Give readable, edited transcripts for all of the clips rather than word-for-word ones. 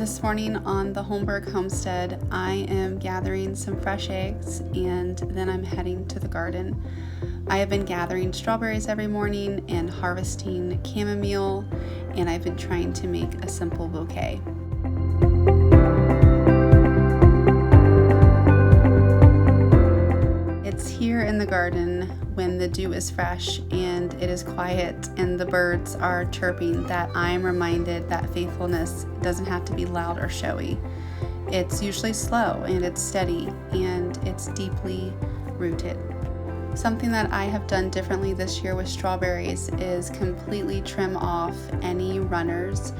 This morning on the Holmberg Homestead, I am gathering some fresh eggs and then I'm heading to the garden. I have been gathering strawberries every morning and harvesting chamomile, and I've been trying to make a simple bouquet. It's here in the garden when the dew is fresh and it is quiet and the birds are chirping that I'm reminded that faithfulness doesn't have to be loud or showy. It's usually slow and it's steady and it's deeply rooted. Something that I have done differently this year with strawberries is completely trim off any runners,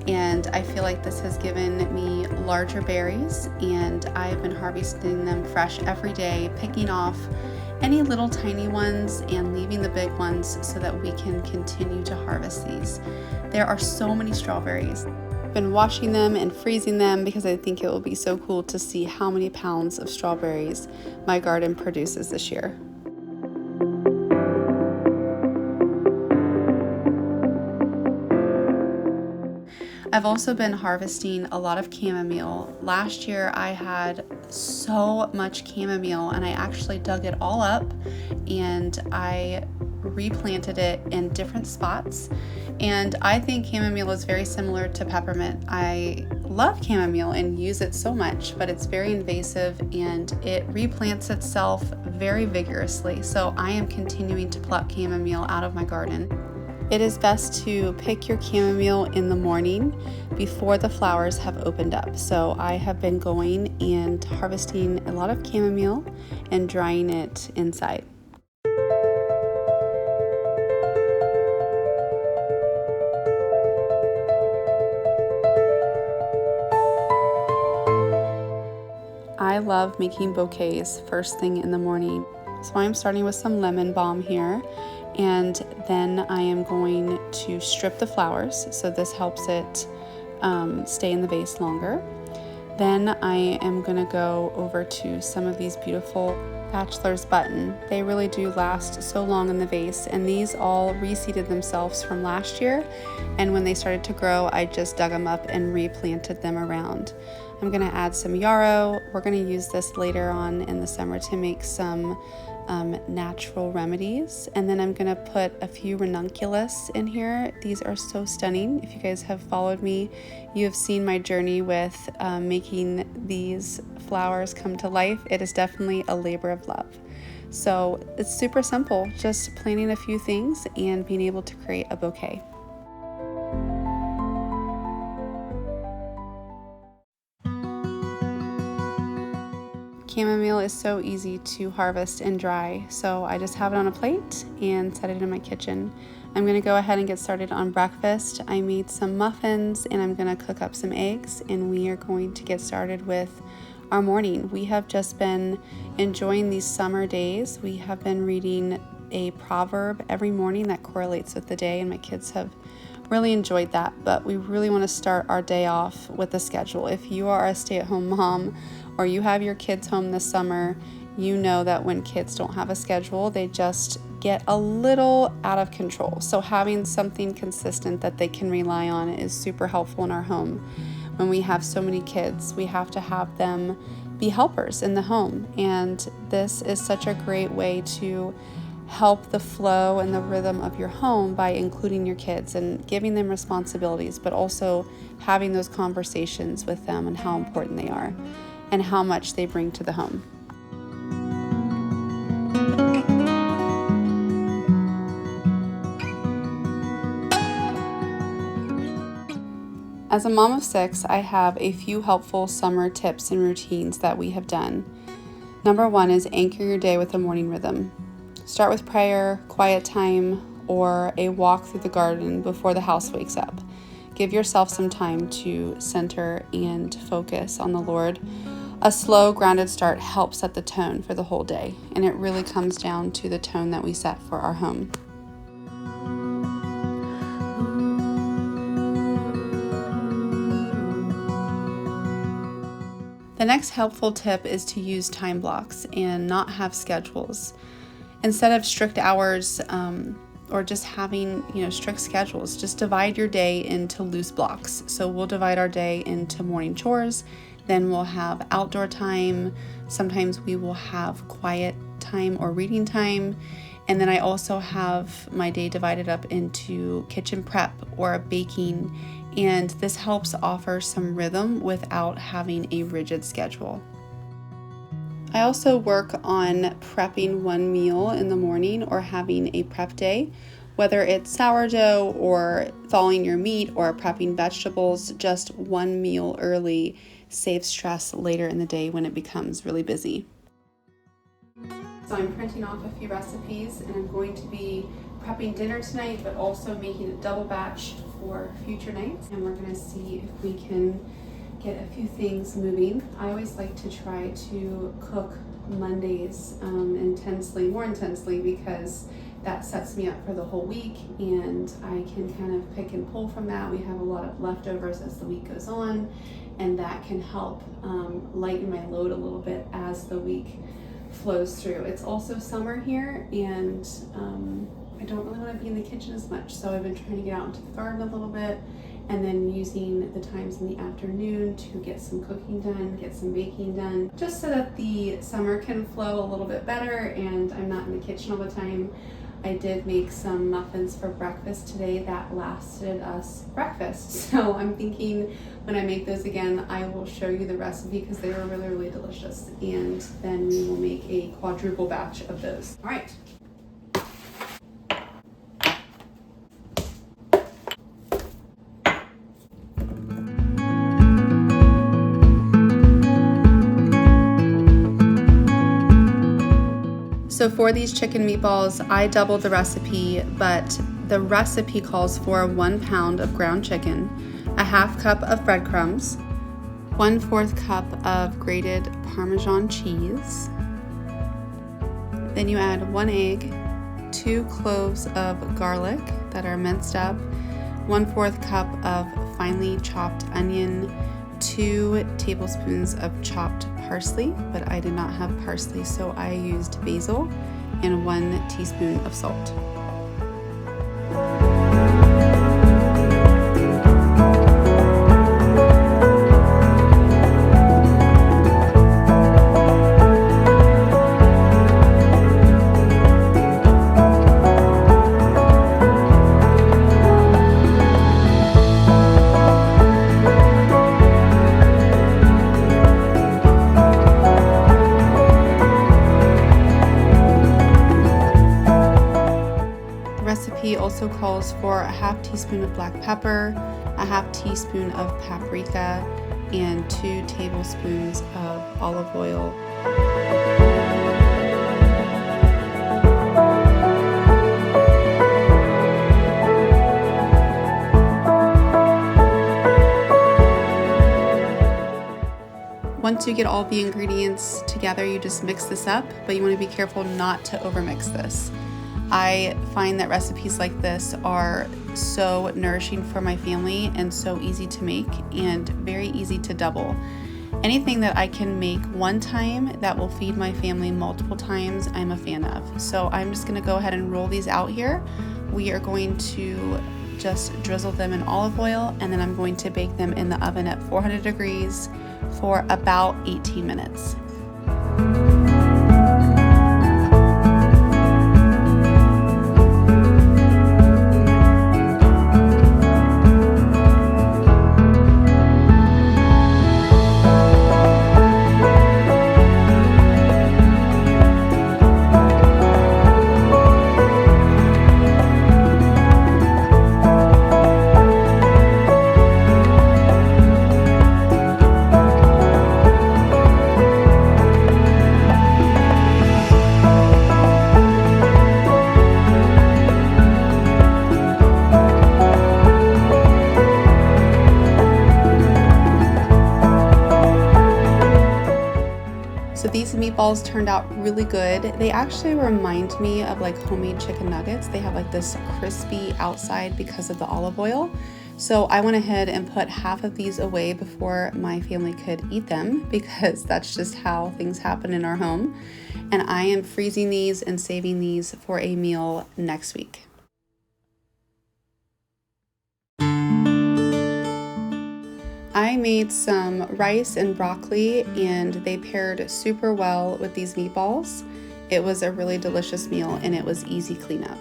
and I feel like this has given me larger berries, and I've been harvesting them fresh every day, picking off any little tiny ones and leaving the big ones so that we can continue to harvest these. There are so many strawberries. I've been washing them and freezing them because I think it will be so cool to see how many pounds of strawberries my garden produces this year. I've also been harvesting a lot of chamomile. Last year I had so much chamomile and I actually dug it all up and I replanted it in different spots. And I think chamomile is very similar to peppermint. I love chamomile and use it so much, but it's very invasive and it replants itself very vigorously. So I am continuing to pluck chamomile out of my garden. It is best to pick your chamomile in the morning before the flowers have opened up. So I have been going and harvesting a lot of chamomile and drying it inside. I love making bouquets first thing in the morning. So I'm starting with some lemon balm here, and then I am going to strip the flowers, so this helps it stay in the vase longer. Then I am going to go over to some of these beautiful bachelor's button. They really do last so long in the vase, and these all reseeded themselves from last year, and when they started to grow I just dug them up and replanted them around. I'm going to add some yarrow. We're going to use this later on in the summer to make some natural remedies, and then I'm going to put a few ranunculus in here. These are so stunning. If you guys have followed me, you have seen my journey with making these flowers come to life. It is definitely a labor of love. So it's super simple, just planting a few things and being able to create a bouquet. Chamomile is so easy to harvest and dry, so I just have it on a plate and set it in my kitchen. I'm going to go ahead and get started on breakfast. I made some muffins and I'm going to cook up some eggs, and we are going to get started with our morning. We have just been enjoying these summer days. We have been reading a proverb every morning that correlates with the day, and my kids have really enjoyed that, but we really want to start our day off with a schedule. If you are a stay-at-home mom or you have your kids home this summer, you know that when kids don't have a schedule, they just get a little out of control. So having something consistent that they can rely on is super helpful in our home. When we have so many kids, we have to have them be helpers in the home, and this is such a great way to help the flow and the rhythm of your home by including your kids and giving them responsibilities, but also having those conversations with them and how important they are and how much they bring to the home. As a mom of 6, I have a few helpful summer tips and routines that we have done. Number 1 is anchor your day with a morning rhythm. Start with prayer, quiet time, or a walk through the garden before the house wakes up. Give yourself some time to center and focus on the Lord. A slow, grounded start helps set the tone for the whole day, and it really comes down to the tone that we set for our home. The next helpful tip is to use time blocks and not have schedules. Instead of strict hours or just having, strict schedules. Just divide your day into loose blocks. So we'll divide our day into morning chores, then we'll have outdoor time. Sometimes we will have quiet time or reading time. And then I also have my day divided up into kitchen prep or baking, and this helps offer some rhythm without having a rigid schedule. I also work on prepping one meal in the morning or having a prep day, whether it's sourdough or thawing your meat or prepping vegetables. Just one meal early saves stress later in the day when it becomes really busy. So I'm printing off a few recipes, and I'm going to be prepping dinner tonight, but also making a double batch for future nights. And we're gonna see if we can get a few things moving. I always like to try to cook Mondays more intensely, because that sets me up for the whole week, and I can kind of pick and pull from that. We have a lot of leftovers as the week goes on, and that can help lighten my load a little bit as the week flows through. It's also summer here, and I don't really want to be in the kitchen as much, so I've been trying to get out into the garden a little bit, and then using the times in the afternoon to get some cooking done, get some baking done, just so that the summer can flow a little bit better and I'm not in the kitchen all the time. I did make some muffins for breakfast today that lasted us breakfast. So I'm thinking when I make those again, I will show you the recipe, because they were really, really delicious. And then we will make a quadruple batch of those. All right. So for these chicken meatballs, I doubled the recipe, but the recipe calls for 1 pound of ground chicken, a half cup of breadcrumbs, 1/4 cup of grated Parmesan cheese. Then you add 1 egg, 2 cloves of garlic that are minced up, 1/4 cup of finely chopped onion, 2 tablespoons of chopped parsley, but I did not have parsley, so I used basil, and 1 teaspoon of salt. Recipe also calls for a half teaspoon of black pepper, a half teaspoon of paprika, and 2 tablespoons of olive oil. Once you get all the ingredients together, you just mix this up, but you want to be careful not to overmix this. I find that recipes like this are so nourishing for my family and so easy to make and very easy to double. Anything that I can make one time that will feed my family multiple times, I'm a fan of. So I'm just going to go ahead and roll these out here. We are going to just drizzle them in olive oil, and then I'm going to bake them in the oven at 400 degrees for about 18 minutes. These meatballs turned out really good. They actually remind me of like homemade chicken nuggets. They have like this crispy outside because of the olive oil. So I went ahead and put half of these away before my family could eat them, because that's just how things happen in our home. And I am freezing these and saving these for a meal next week. I made some rice and broccoli, and they paired super well with these meatballs. It was a really delicious meal, and it was easy cleanup.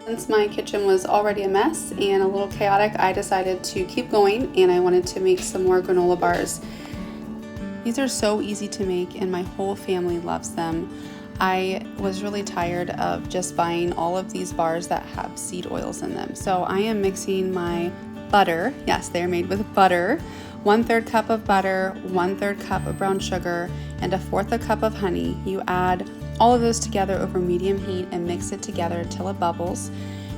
Since my kitchen was already a mess and a little chaotic, I decided to keep going, and I wanted to make some more granola bars. These are so easy to make, and my whole family loves them. I was really tired of just buying all of these bars that have seed oils in them. So I am mixing my butter. Yes, they're made with butter. 1/3 cup of butter, 1/3 cup of brown sugar, and 1/4 a cup of honey. You add all of those together over medium heat and mix it together till it bubbles.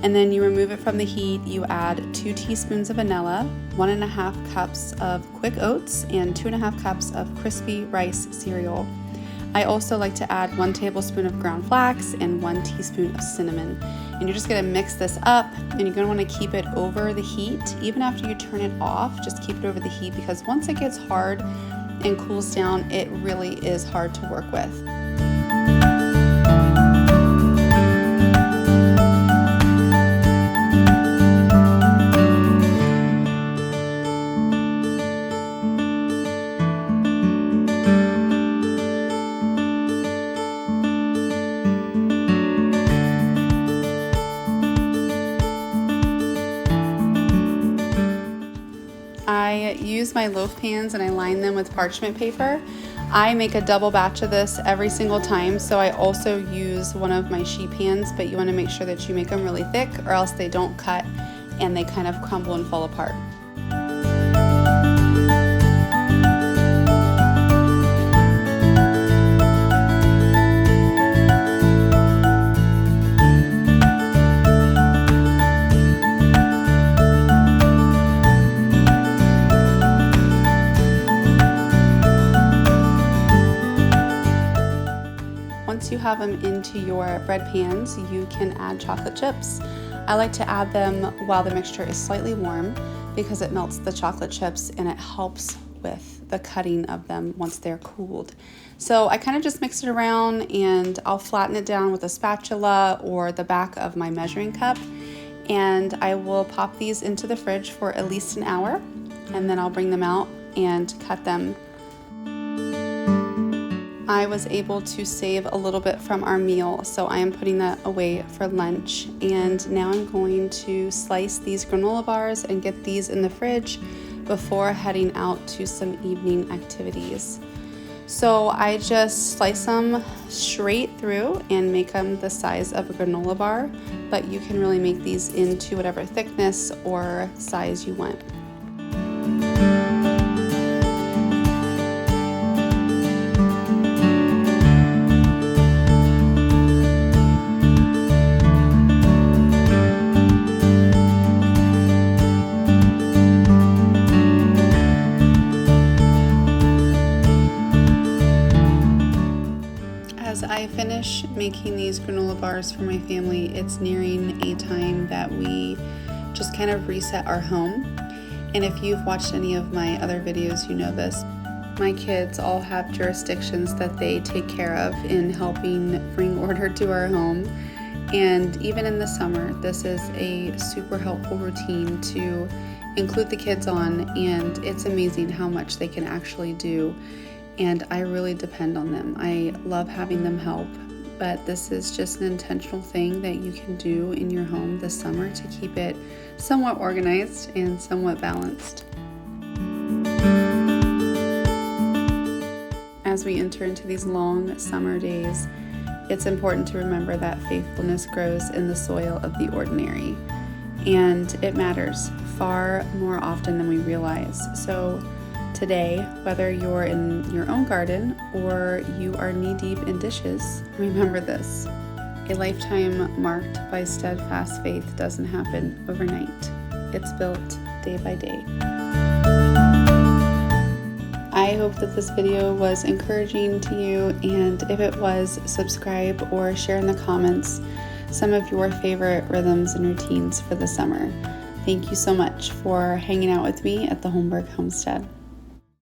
And then you remove it from the heat. You add 2 teaspoons of vanilla, 1.5 cups of quick oats, and 2.5 cups of crispy rice cereal. I also like to add 1 tablespoon of ground flax and 1 teaspoon of cinnamon. And you're just gonna mix this up, and you're gonna wanna keep it over the heat. Even after you turn it off, just keep it over the heat, because once it gets hard and cools down, it really is hard to work with. I use my loaf pans and I line them with parchment paper. I make a double batch of this every single time, so I also use one of my sheet pans, but you want to make sure that you make them really thick, or else they don't cut and they kind of crumble and fall apart. Once you have them into your bread pans, you can add chocolate chips. I like to add them while the mixture is slightly warm, because it melts the chocolate chips and it helps with the cutting of them once they're cooled. So I kind of just mix it around, and I'll flatten it down with a spatula or the back of my measuring cup, and I will pop these into the fridge for at least an hour, and then I'll bring them out and cut them. I was able to save a little bit from our meal, so I am putting that away for lunch. And now I'm going to slice these granola bars and get these in the fridge before heading out to some evening activities. So I just slice them straight through and make them the size of a granola bar, but you can really make these into whatever thickness or size you want. As I finish making these granola bars for my family, it's nearing a time that we just kind of reset our home. And if you've watched any of my other videos, you know this. My kids all have jurisdictions that they take care of in helping bring order to our home. And even in the summer, this is a super helpful routine to include the kids on, and it's amazing how much they can actually do. And I really depend on them. I love having them help, but this is just an intentional thing that you can do in your home this summer to keep it somewhat organized and somewhat balanced. As we enter into these long summer days, it's important to remember that faithfulness grows in the soil of the ordinary, and it matters far more often than we realize. So today, whether you're in your own garden or you are knee-deep in dishes, remember this: a lifetime marked by steadfast faith doesn't happen overnight. It's built day by day. I hope that this video was encouraging to you, and if it was, subscribe or share in the comments some of your favorite rhythms and routines for the summer. Thank you so much for hanging out with me at the Holmberg Homestead.